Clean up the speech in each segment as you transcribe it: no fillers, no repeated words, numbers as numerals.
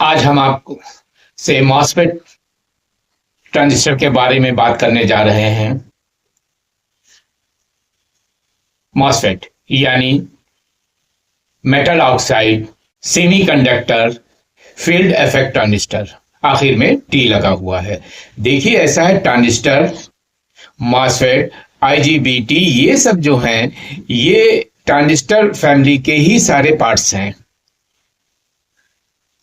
आज हम आपको से मॉसफेट ट्रांजिस्टर के बारे में बात करने जा रहे हैं। मॉसफेट यानी metal oxide semiconductor field effect transistor, आखिर में टी लगा हुआ है। देखिए, ऐसा है ट्रांजिस्टर, मॉसफेट, आईजीबीटी, ये सब जो हैं ये ट्रांजिस्टर फैमिली के ही सारे पार्ट्स हैं।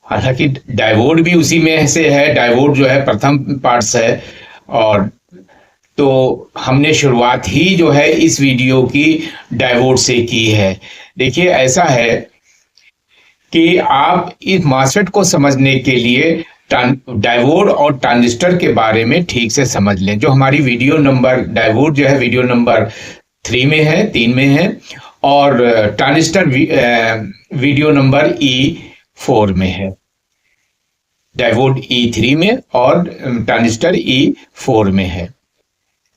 हालांकि डायोड भी उसी में से है, डायोड जो है प्रथम पार्ट्स है। और तो हमने शुरुआत ही जो है इस वीडियो की डायोड से की है। देखिए, ऐसा है कि आप इस मॉसफेट को समझने के लिए डायोड और ट्रांजिस्टर के बारे में ठीक से समझ लें। जो हमारी वीडियो नंबर डायोड जो है वीडियो नंबर 3 में है और ट्रांजिस्टर वीडियो नंबर E4 में है। डायोड E3 में और ट्रांजिस्टर E4 में है,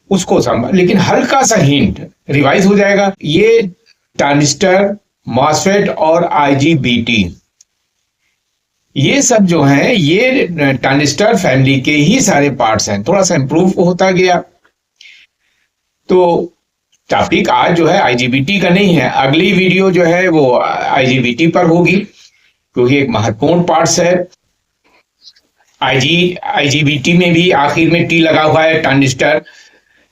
उसको समझ। लेकिन हल्का सा हिंट रिवाइज हो जाएगा। ये ट्रांजिस्टर, मॉसफेट और आईजीबीटी, ये सब जो हैं ये ट्रांजिस्टर फैमिली के ही सारे पार्ट्स हैं। थोड़ा सा इंप्रूव होता गया। तो टॉपिक आज जो है आईजीबीटी का नहीं है, अगली वीडियो जो है वो आईजीबीटी पर होगी, क्योंकि एक महत्वपूर्ण पार्ट्स है। आईजीबीटी में भी आखिर में टी लगा हुआ है। ट्रांजिस्टर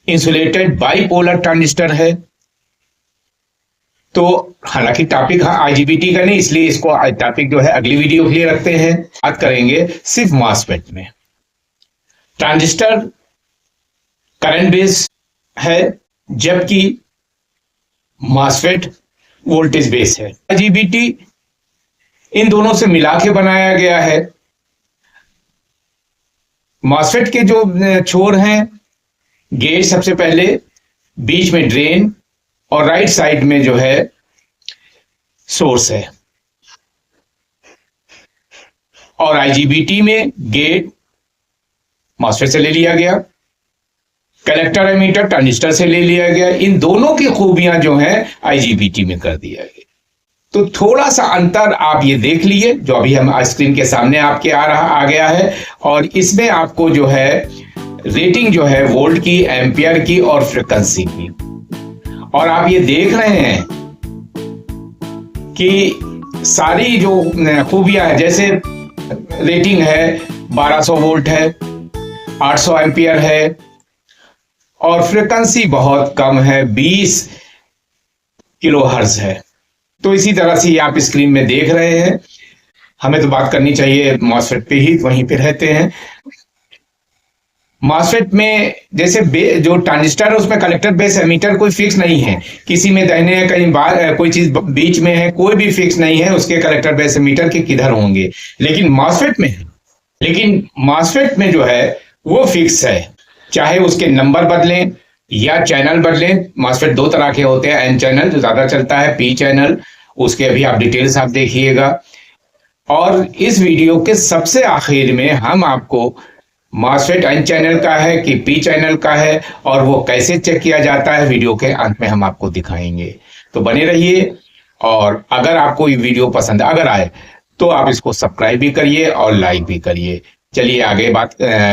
इंसुलेटेड बाइपोलर ट्रांजिस्टर है। तो हालांकि टॉपिक आईजीबीटी का नहीं, इसलिए इसको टॉपिक जो है अगली वीडियो के लिए रखते हैं। बात करेंगे सिर्फ मॉसफेट में। ट्रांजिस्टर करंट बेस है, जबकि मॉसफेट वोल्टेज बेस है। आईजीबीटी इन दोनों से मिला के बनाया गया है। मॉसफेट के जो छोर हैं, गेट सबसे पहले, बीच में ड्रेन और राइट साइड में जो है सोर्स है। और आईजीबीटी में गेट मॉसफेट से ले लिया गया, कलेक्टर एमीटर ट्रांजिस्टर से ले लिया गया। इन दोनों की खूबियां जो हैं आईजीबीटी में कर दिया गया। तो थोड़ा सा अंतर आप ये देख लिए, जो अभी हम स्क्रीन के सामने आपके आ गया है। और इसमें आपको जो है रेटिंग जो है वोल्ट की, एम्पियर की और फ्रीक्वेंसी की। और आप ये देख रहे हैं कि सारी जो खूबियां हैं, जैसे रेटिंग है 1200 वोल्ट है, 800 एम्पियर है और फ्रीक्वेंसी बहुत कम है, 20 किलोहर्ट्ज है। तो इसी तरह से ये आप स्क्रीन में देख रहे हैं। हमें तो बात करनी चाहिए मॉसफेट पे ही, वहीं पे रहते हैं। मॉसफेट में जैसे जो ट्रांजिस्टर है उसमें कलेक्टर बेस एमीटर कोई फिक्स नहीं है। किसी में दाहिने है, कहीं कोई चीज बीच में है, कोई भी फिक्स नहीं है उसके कलेक्टर बेस एमीटर के किधर होंगे। लेकिन मॉसफेट में है। लेकिन मॉसफेट में जो है वो फिक्स है, चाहे उसके नंबर बदलें या चैनल बदलें। मॉसफेट दो तरह के होते हैं, एन चैनल जो ज्यादा चलता है, पी चैनल, उसके अभी आप डिटेल्स आप देखिएगा। और इस वीडियो के सबसे आखिर में हम आपको मॉसफेट एन चैनल का है कि पी चैनल का है और वो कैसे चेक किया जाता है, वीडियो के अंत में हम आपको दिखाएंगे। तो बने रहिए। और अगर आपको ये वीडियो पसंद अगर आए तो आप इसको सब्सक्राइब भी करिए और लाइक भी करिए। चलिए आगे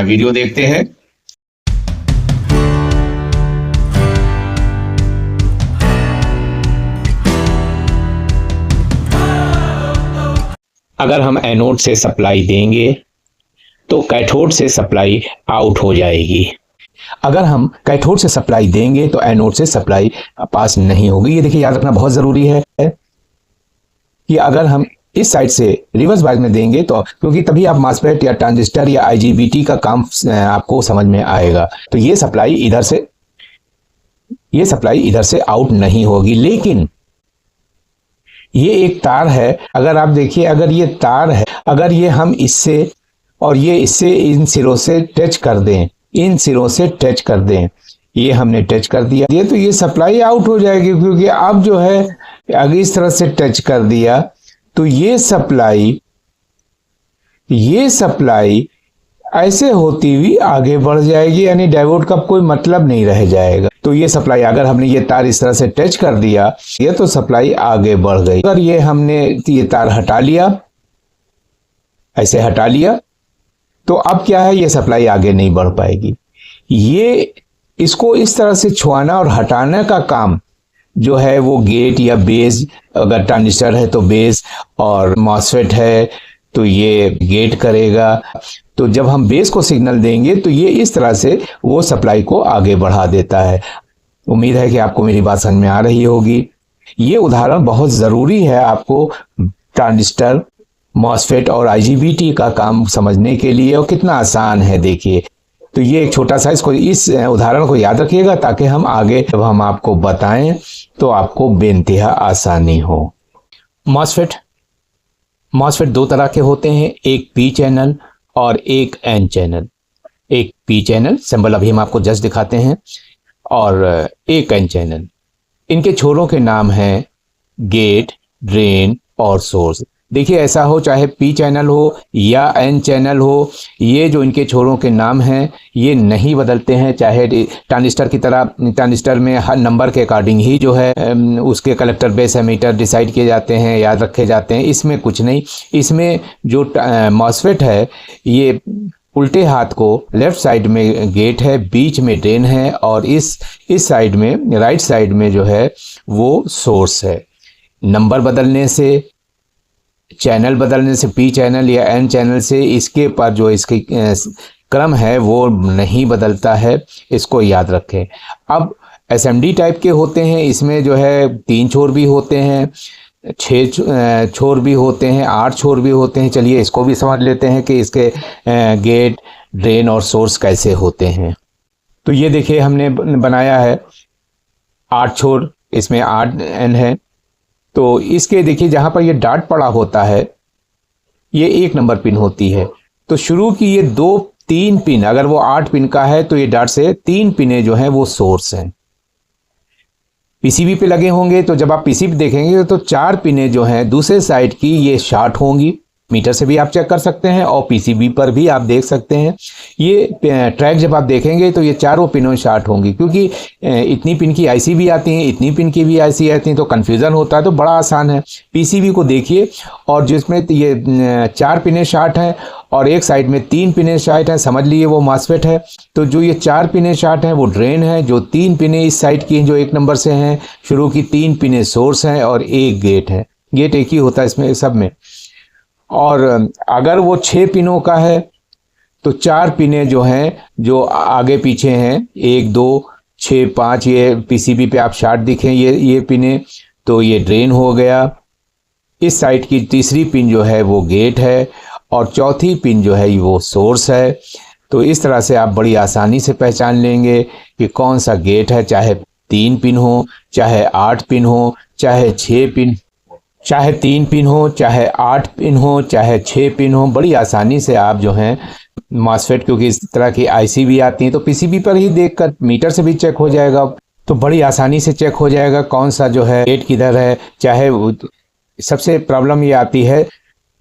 वीडियो देखते हैं। अगर हम एनोड से सप्लाई देंगे तो कैथोड से सप्लाई आउट हो जाएगी। अगर हम कैथोड से सप्लाई देंगे तो एनोड से सप्लाई पास नहीं होगी। ये देखिए, याद रखना बहुत जरूरी है कि अगर हम इस साइड से रिवर्स बायस में देंगे तो, क्योंकि तभी आप मॉसफेट या ट्रांजिस्टर या आईजीबीटी का काम आपको समझ में आएगा। तो ये सप्लाई इधर से आउट नहीं होगी। लेकिन ये एक तार है, अगर आप देखिए, अगर ये तार है, अगर ये हम इससे और ये इससे इन सिरों से टच कर दें, ये हमने टच कर दिया, ये तो ये सप्लाई आउट हो जाएगी। क्योंकि अब जो है अगर इस तरह से टच कर दिया तो ये सप्लाई ऐसे होती हुई आगे बढ़ जाएगी, यानी डायोड का कोई मतलब नहीं रह जाएगा। तो ये सप्लाई, अगर हमने ये तार इस तरह से टच कर दिया, ये तो सप्लाई आगे बढ़ गई। अगर ये हमने ये तार हटा लिया ऐसे हटा लिया, तो अब क्या है, ये सप्लाई आगे नहीं बढ़ पाएगी। ये इसको इस तरह से छुआना और हटाने का काम जो है वो गेट या बेस, अगर ट्रांजिस्टर है तो बेस, और मॉसफेट है तो ये गेट करेगा। तो जब हम बेस को सिग्नल देंगे तो ये इस तरह से वो सप्लाई को आगे बढ़ा देता है। उम्मीद है कि आपको मेरी बात समझ में आ रही होगी। ये उदाहरण बहुत ज़रूरी है आपको ट्रांजिस्टर, मॉसफेट और आईजीबीटी का काम समझने के लिए, और कितना आसान है देखिए। तो ये एक छोटा सा इसको, इस उदाहरण को याद रखिएगा ताकि हम आगे जब हम आपको बताएं तो आपको बेइंतहा आसानी हो। मॉसफेट दो तरह के होते हैं, एक पी चैनल और एक एन चैनल। एक पी चैनल सिंबल अभी हम आपको जस्ट दिखाते हैं, और एक एन चैनल। इनके छोरों के नाम हैं गेट, ड्रेन और सोर्स। देखिए, ऐसा हो चाहे पी चैनल हो या एन चैनल हो, ये जो इनके छोरों के नाम हैं ये नहीं बदलते हैं। चाहे ट्रांजिस्टर की तरह, ट्रांजिस्टर में हर नंबर के अकॉर्डिंग ही जो है उसके कलेक्टर, बेस, एमीटर डिसाइड किए जाते हैं, याद रखे जाते हैं। इसमें कुछ नहीं। इसमें जो मॉसफेट है ये उल्टे हाथ को लेफ्ट साइड में गेट है, बीच में ड्रेन है, और इस साइड में, राइट साइड में जो है वो सोर्स है। नंबर बदलने से, चैनल बदलने से, पी चैनल या एन चैनल से, इसके पर जो इसकी क्रम है वो नहीं बदलता है, इसको याद रखें। अब एसएमडी टाइप के होते हैं, इसमें जो है 3 छोर भी होते हैं, 6 छोर भी होते हैं, 8 छोर भी होते हैं। चलिए इसको भी समझ लेते हैं कि इसके गेट, ड्रेन और सोर्स कैसे होते हैं। तो ये देखिए हमने बनाया है 8 छोर, इसमें 8 एन है। तो इसके देखिए जहाँ पर ये डॉट पड़ा होता है ये 1 नंबर पिन होती है। तो शुरू की ये 2-3 पिन, अगर वो 8 पिन का है तो ये डॉट से 3 पिने जो हैं वो सोर्स हैं। पीसीबी पे लगे होंगे तो जब आप पीसीबी देखेंगे तो 4 पिने जो हैं दूसरे साइड की ये शॉर्ट होंगी। मीटर से भी आप चेक कर सकते हैं और पीसीबी पर भी आप देख सकते हैं। ये ट्रैक जब आप देखेंगे तो ये चारों पिनों शॉर्ट होंगी, क्योंकि इतनी पिन की आईसी भी आती हैं, इतनी पिन की भी आईसी आती हैं, तो कन्फ्यूज़न होता है। तो बड़ा आसान है, पीसीबी को देखिए और जिसमें ये 4 पिनें शॉर्ट हैं और एक साइड में 3 पिनें शॉर्ट हैं, समझ लीजिए वो मॉसफेट है। तो जो ये 4 पिनें शॉर्ट हैं वो ड्रेन है, जो 3 पिनें इस साइड की हैं जो 1 नंबर से हैं शुरू की, 3 पिनें सोर्स हैं और 1 गेट है। गेट एक ही होता है इसमें सब में। और अगर वो 6 पिनों का है तो 4 पिनें जो हैं जो आगे पीछे हैं, 1, 2, 6, 5, ये पीसीबी पे आप शॉर्ट दिखें ये पिनें, तो ये ड्रेन हो गया। इस साइड की तीसरी पिन जो है वो गेट है और चौथी पिन जो है वो सोर्स है। तो इस तरह से आप बड़ी आसानी से पहचान लेंगे कि कौन सा गेट है, चाहे 3 पिन हो, चाहे 8 पिन हो, चाहे 6 पिन, चाहे 3 पिन हो, चाहे 8 पिन हो, चाहे 6 पिन हो। बड़ी आसानी से आप जो हैं मॉसफेट, क्योंकि इस तरह की आईसी भी आती हैं तो पीसीबी पर ही देखकर, मीटर से भी चेक हो जाएगा, तो बड़ी आसानी से चेक हो जाएगा कौन सा जो है गेट किधर है। चाहे सबसे प्रॉब्लम ये आती है,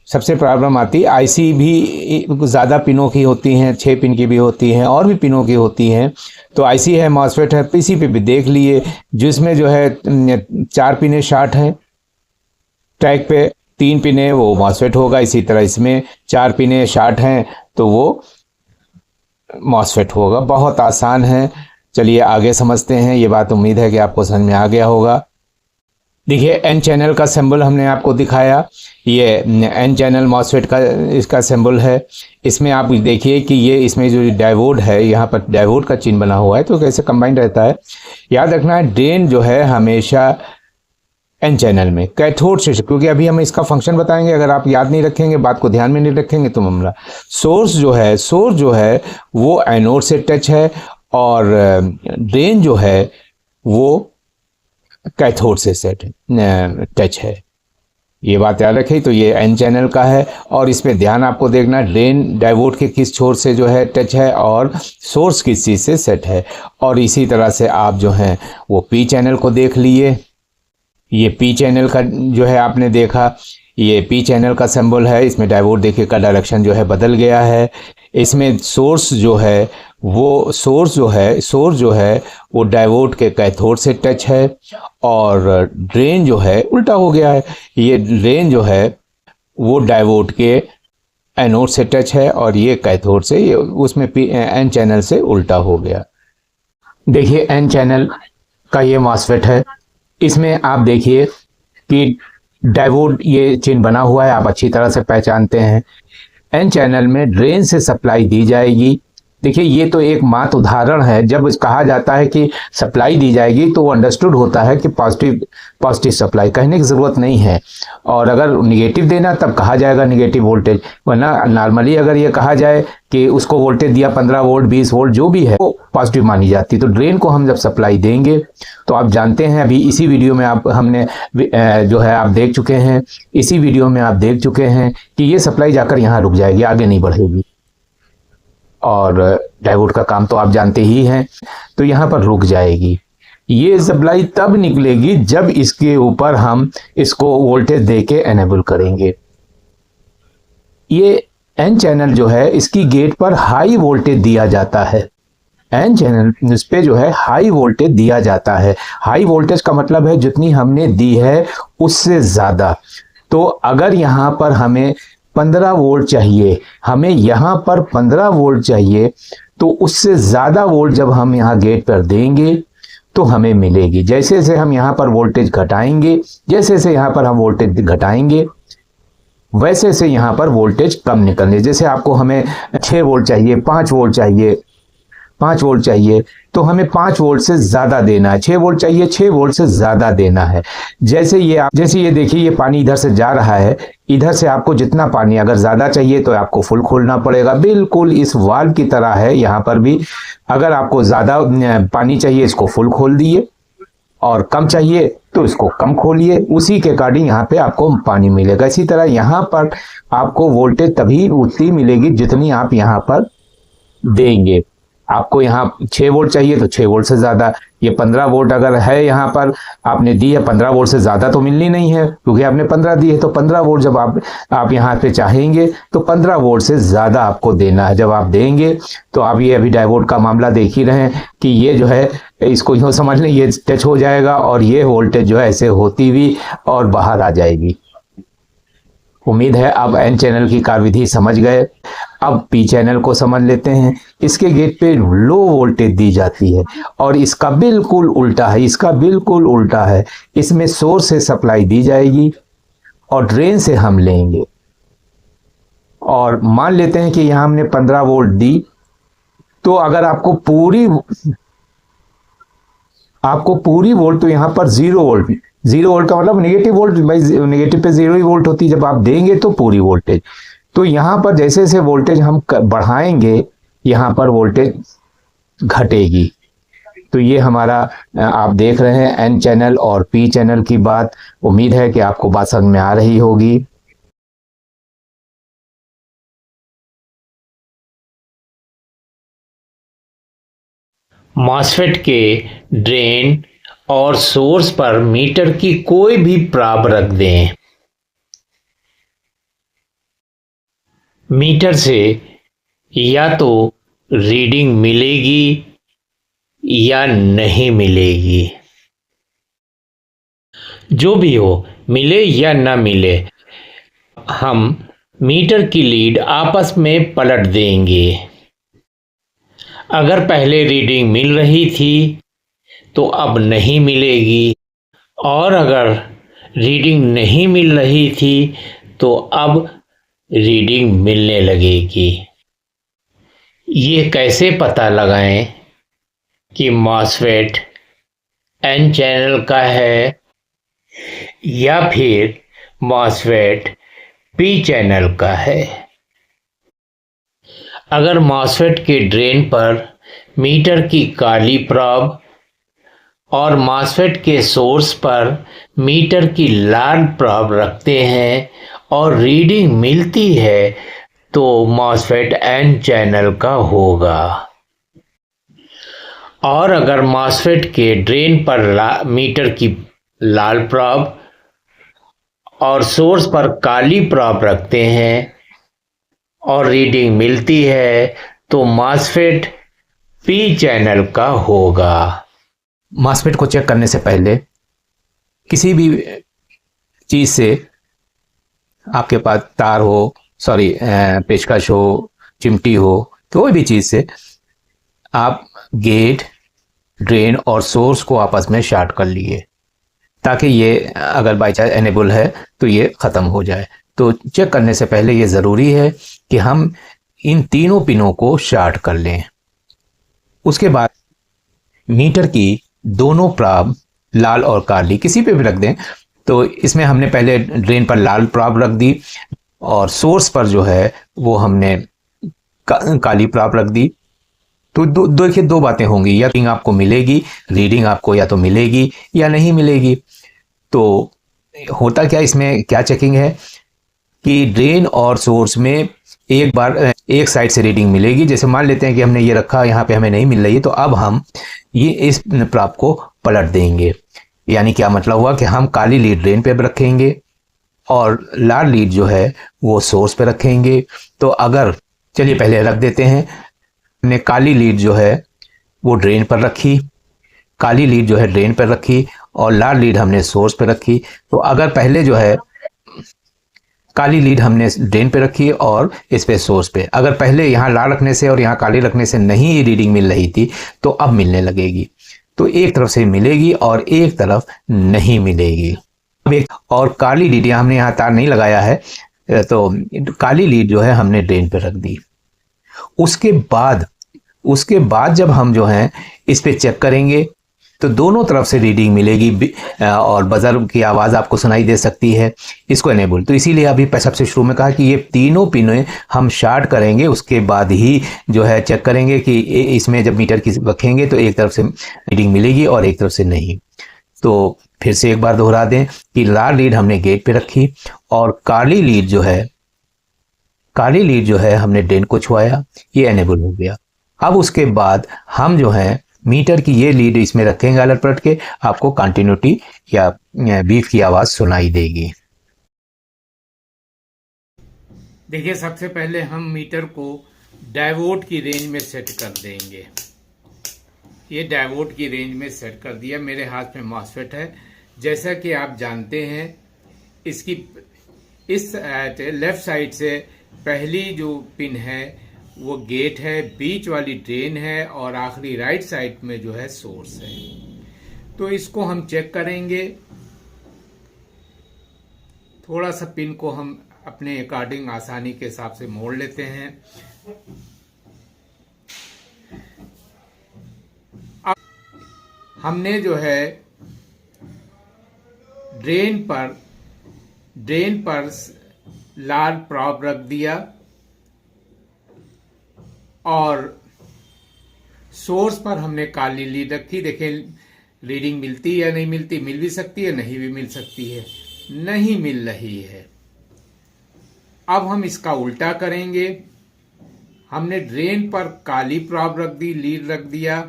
सबसे प्रॉब्लम आती है आईसी भी ज़्यादा पिनों की होती हैं, 6 पिन की भी होती हैं और भी पिनों की होती हैं। तो आईसी है, मॉसफेट है, पीसीबी भी देख लिए, जिसमें जो है 4 पिनें शॉर्ट हैं, ट्रैक पे 3 पिनें वो मॉसफेट होगा। इसी तरह इसमें 4 पिनें शॉर्ट हैं तो वो मॉसफेट होगा। बहुत आसान है। चलिए आगे समझते हैं। ये बात उम्मीद है कि आपको समझ में आ गया होगा। देखिए एन चैनल का सिंबल हमने आपको दिखाया, ये एन चैनल मॉसफेट का इसका सिंबल है। इसमें आप देखिए कि ये इसमें जो डायोड है, यहाँ पर डायोड का चिन्ह बना हुआ है, तो कैसे कंबाइंड रहता है। याद रखना है ड्रेन जो है हमेशा एन चैनल में कैथोड से, क्योंकि अभी हम इसका फंक्शन बताएंगे, अगर आप याद नहीं रखेंगे, बात को ध्यान में नहीं रखेंगे तो मामला। सोर्स जो है वो एनोड से टच है और ड्रेन जो है वो कैथोड से टच है। ये बात याद रखें। तो ये एन चैनल का है और इसमें ध्यान आपको देखना, ड्रेन डायोड के किस छोर से जो है टच है और सोर्स किस चीज़ से सेट है। और इसी तरह से आप जो हैं वो पी चैनल को देख लिए। ये पी चैनल का जो है आपने देखा, ये पी चैनल का सिंबल है। इसमें डायोड देखिए का डायरेक्शन जो है बदल गया है। इसमें सोर्स जो है वो डायोड के कैथोड से टच है और ड्रेन जो है उल्टा हो गया है। ये ड्रेन जो है वो डायोड के एनोड से टच है और ये कैथोड से, ये उसमें एन चैनल से उल्टा हो गया। देखिए एन चैनल का ये मॉसफेट है। इसमें आप देखिए कि डायोड ये चिन्ह बना हुआ है, आप अच्छी तरह से पहचानते हैं। एन चैनल में ड्रेन से सप्लाई दी जाएगी। देखिए ये तो एक मात्र उदाहरण है। जब कहा जाता है कि सप्लाई दी जाएगी तो वो अंडरस्टूड होता है कि पॉजिटिव सप्लाई, कहने की ज़रूरत नहीं है। और अगर निगेटिव देना तब कहा जाएगा निगेटिव वोल्टेज, वरना नॉर्मली अगर ये कहा जाए कि उसको वोल्टेज दिया 15 वोल्ट 20 वोल्ट जो भी है वो पॉजिटिव मानी जाती है। तो ड्रेन को हम जब सप्लाई देंगे तो आप जानते हैं, अभी इसी वीडियो में हमने जो है आप देख चुके हैं, इसी वीडियो में आप देख चुके हैं कि ये सप्लाई जाकर यहाँ रुक जाएगी, आगे नहीं बढ़ेगी। और डायोड का काम तो आप जानते ही हैं, तो यहाँ पर रुक जाएगी। ये सप्लाई तब निकलेगी जब इसके ऊपर हम इसको वोल्टेज देके एनेबल करेंगे। ये एन चैनल जो है इसकी गेट पर हाई वोल्टेज दिया जाता है। एन चैनल इस पे जो है हाई वोल्टेज दिया जाता है। हाई वोल्टेज का मतलब है जितनी हमने दी है उससे ज़्यादा। तो अगर यहाँ पर हमें 15 वोल्ट चाहिए, हमें यहाँ पर 15 वोल्ट चाहिए, तो उससे ज़्यादा वोल्ट जब हम यहाँ गेट पर देंगे तो हमें मिलेगी। जैसे जैसे हम यहाँ पर वोल्टेज घटाएंगे, जैसे जैसे यहाँ पर हम वोल्टेज घटाएंगे, वैसे से यहाँ पर वोल्टेज कम निकलने। जैसे आपको हमें 6 वोल्ट चाहिए, 5 वोल्ट चाहिए, 5 वोल्ट चाहिए, तो हमें 5 वोल्ट से ज़्यादा देना है। 6 वोल्ट चाहिए, 6 वोल्ट से ज़्यादा देना है। जैसे ये देखिए ये पानी इधर से जा रहा है, इधर से आपको जितना पानी अगर ज़्यादा चाहिए तो आपको फुल खोलना पड़ेगा। बिल्कुल इस वाल्व की तरह है यहाँ पर भी। अगर आपको ज़्यादा पानी चाहिए इसको फुल खोल दिए, और कम चाहिए तो इसको कम खोलिए, उसी के अकॉर्डिंग यहाँ पे आपको पानी मिलेगा। इसी तरह यहाँ पर आपको वोल्टेज तभी उतनी मिलेगी जितनी आप यहाँ पर देंगे। आपको यहाँ 6 वोल्ट चाहिए तो 6 वोल्ट से ज़्यादा, ये 15 वोल्ट अगर है यहाँ पर आपने दी है, 15 वोल्ट से ज़्यादा तो मिलनी नहीं है क्योंकि आपने 15 दी है। तो 15 वोल्ट जब आप यहाँ पे चाहेंगे तो 15 वोल्ट से ज़्यादा आपको देना है। जब आप देंगे तो आप ये अभी डायोड का मामला देख ही रहे हैं कि ये जो है इसको यूँ समझ लें, ये टच हो जाएगा और ये वोल्टेज जो है ऐसे होती हुई और बाहर आ जाएगी। उम्मीद है आप एन चैनल की कार्यविधि समझ गए। अब पी चैनल को समझ लेते हैं। इसके गेट पे लो वोल्टेज दी जाती है और इसका बिल्कुल उल्टा है, इसका बिल्कुल उल्टा है। इसमें सोर्स से सप्लाई दी जाएगी और ड्रेन से हम लेंगे। और मान लेते हैं कि यहाँ हमने 15 वोल्ट दी, तो अगर आपको पूरी वोल्ट, तो यहाँ पर 0 वोल्ट, 0 वोल्ट का मतलब नेगेटिव वोल्ट, भाई नेगेटिव पे 0 ही वोल्ट होती है। जब आप देंगे तो पूरी वोल्टेज, तो यहाँ पर जैसे जैसे वोल्टेज हम बढ़ाएंगे यहाँ पर वोल्टेज घटेगी। तो ये हमारा आप देख रहे हैं एन चैनल और पी चैनल की बात। उम्मीद है कि आपको बात समझ में आ रही होगी। मॉसफेट के ड्रेन और सोर्स पर मीटर की कोई भी प्राब रख दें, मीटर से या तो रीडिंग मिलेगी या नहीं मिलेगी। जो भी हो, मिले या ना मिले, हम मीटर की लीड आपस में पलट देंगे। अगर पहले रीडिंग मिल रही थी तो अब नहीं मिलेगी, और अगर रीडिंग नहीं मिल रही थी तो अब रीडिंग मिलने लगेगी। ये कैसे पता लगाएं कि मॉसफेट एन चैनल का है या फिर मॉसफेट पी चैनल का है? अगर मॉसफेट के ड्रेन पर मीटर की काली प्रॉब और मॉसफेट के सोर्स पर मीटर की लाल प्रॉब रखते हैं और रीडिंग मिलती है तो मॉसफेट एन चैनल का होगा। और अगर मॉसफेट के ड्रेन पर मीटर की लाल प्रॉब और सोर्स पर काली प्रॉब रखते हैं और रीडिंग मिलती है तो मॉसफेट पी चैनल का होगा। मॉसफेट को चेक करने से पहले किसी भी चीज़ से, आपके पास तार हो, सॉरी पेचकश हो, चिमटी हो, कोई भी चीज़ से आप गेट, ड्रेन और सोर्स को आपस में शॉर्ट कर लिए, ताकि ये अगर बाई चांस एनेबल है तो ये ख़त्म हो जाए। तो चेक करने से पहले ये ज़रूरी है कि हम इन तीनों पिनों को शॉर्ट कर लें। उसके बाद मीटर की दोनों प्राब, लाल और काली, किसी पे भी रख दें। तो इसमें हमने पहले ड्रेन पर लाल प्राब रख दी और सोर्स पर जो है वो हमने काली प्राब रख दी। तो देखिए दो बातें होंगी, या रीडिंग आपको मिलेगी, रीडिंग आपको या तो मिलेगी या नहीं मिलेगी। तो होता क्या, इसमें क्या चेकिंग है कि ड्रेन और सोर्स में एक बार एक साइड से रीडिंग मिलेगी। जैसे मान लेते हैं कि हमने ये रखा, यहाँ पे हमें नहीं मिल रही है, तो अब हम ये इस प्राप को पलट देंगे। यानी क्या मतलब हुआ कि हम काली लीड ड्रेन पे रखेंगे और लाल लीड जो है वो सोर्स पे रखेंगे। तो अगर चलिए पहले रख देते हैं, हमने काली लीड जो है वो ड्रेन पर रखी, काली लीड जो है ड्रेन पर रखी और लाल लीड हमने सोर्स पे रखी। तो अगर पहले जो है काली लीड हमने ड्रेन पे रखी और इस पे सोर्स पे, अगर पहले यहाँ लाल रखने से और यहाँ काली रखने से नहीं रीडिंग मिल रही थी तो अब मिलने लगेगी। तो एक तरफ से मिलेगी और एक तरफ नहीं मिलेगी। अब एक और काली लीड, हमने यहाँ तार नहीं लगाया है, तो काली लीड जो है हमने ड्रेन पे रख दी। उसके बाद जब हम जो है इस पे चेक करेंगे तो दोनों तरफ से रीडिंग मिलेगी और बजर की आवाज़ आपको सुनाई दे सकती है। इसको एनेबल, तो इसीलिए अभी सबसे शुरू में कहा कि ये तीनों पिनें हम शॉर्ट करेंगे, उसके बाद ही जो है चेक करेंगे कि इसमें जब मीटर की रखेंगे तो एक तरफ से रीडिंग मिलेगी और एक तरफ से नहीं। तो फिर से एक बार दोहरा दें कि लाल लीड हमने गेट पे रखी और काली लीड जो है हमने ड्रेन को छुआया, ये एनेबल हो गया। अब उसके बाद हम जो है मीटर की ये लीड इसमें रखेंगे अलट पलट के, आपको कंटिन्यूटी या बीफ की आवाज सुनाई देगी। देखिए सबसे पहले हम मीटर को डायोड की रेंज में सेट कर देंगे। ये डायोड की रेंज में सेट कर दिया। मेरे हाथ में मॉसफेट है। जैसा कि आप जानते हैं, इसकी इस लेफ्ट साइड से पहली जो पिन है वो गेट है, बीच वाली ड्रेन है और आखिरी राइट साइड में जो है सोर्स है। तो इसको हम चेक करेंगे। थोड़ा सा पिन को हम अपने अकॉर्डिंग आसानी के हिसाब से मोड़ लेते हैं। अब हमने जो है ड्रेन पर लाल प्रॉब रख दिया और सोर्स पर हमने काली लीड रखी। देखें रीडिंग मिलती है या नहीं मिलती, मिल भी सकती है, नहीं भी मिल सकती है, नहीं मिल रही है। अब हम इसका उल्टा करेंगे। हमने ड्रेन पर काली प्रॉब रख दी, लीड रख दिया,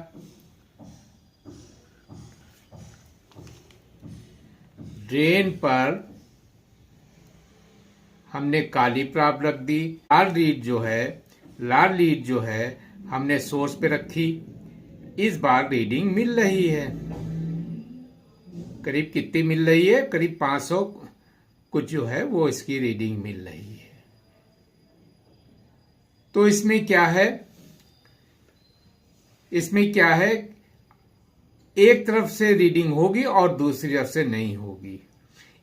ड्रेन पर हमने काली प्रॉब रख दी। लाल लीड जो है हमने सोर्स पे रखी। इस बार रीडिंग मिल रही है। करीब कितनी मिल रही है? करीब 500 कुछ जो है वो इसकी रीडिंग मिल रही है। तो इसमें क्या है, एक तरफ से रीडिंग होगी और दूसरी तरफ से नहीं होगी।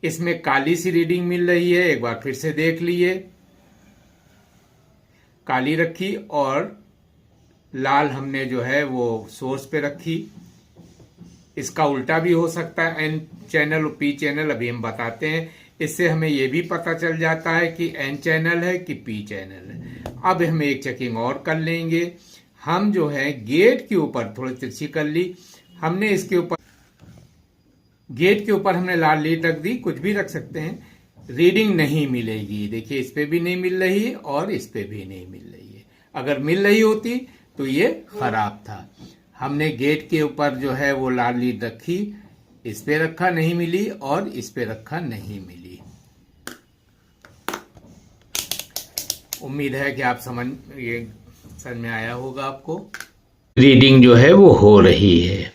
इसमें काली सी रीडिंग मिल रही है। एक बार फिर से देख लिए, काली रखी और लाल हमने जो है वो सोर्स पे रखी। इसका उल्टा भी हो सकता है, एन चैनल और पी चैनल, अभी हम बताते हैं। इससे हमें यह भी पता चल जाता है कि एन चैनल है कि पी चैनल है। अब हम एक चेकिंग और कर लेंगे। हम जो है गेट के ऊपर थोड़ी तिरछी कर ली, हमने इसके ऊपर गेट के ऊपर हमने लाल लीड रख दी, कुछ भी रख सकते हैं, रीडिंग नहीं मिलेगी। देखिए इस पे भी नहीं मिल रही और इस पे भी नहीं मिल रही है। अगर मिल रही होती तो ये खराब था। हमने गेट के ऊपर जो है वो लाल लीड रखी, इस पे रखा, नहीं मिली, और इस पे रखा, नहीं मिली। उम्मीद है कि आप समझ में आया होगा आपको। रीडिंग जो है वो हो रही है।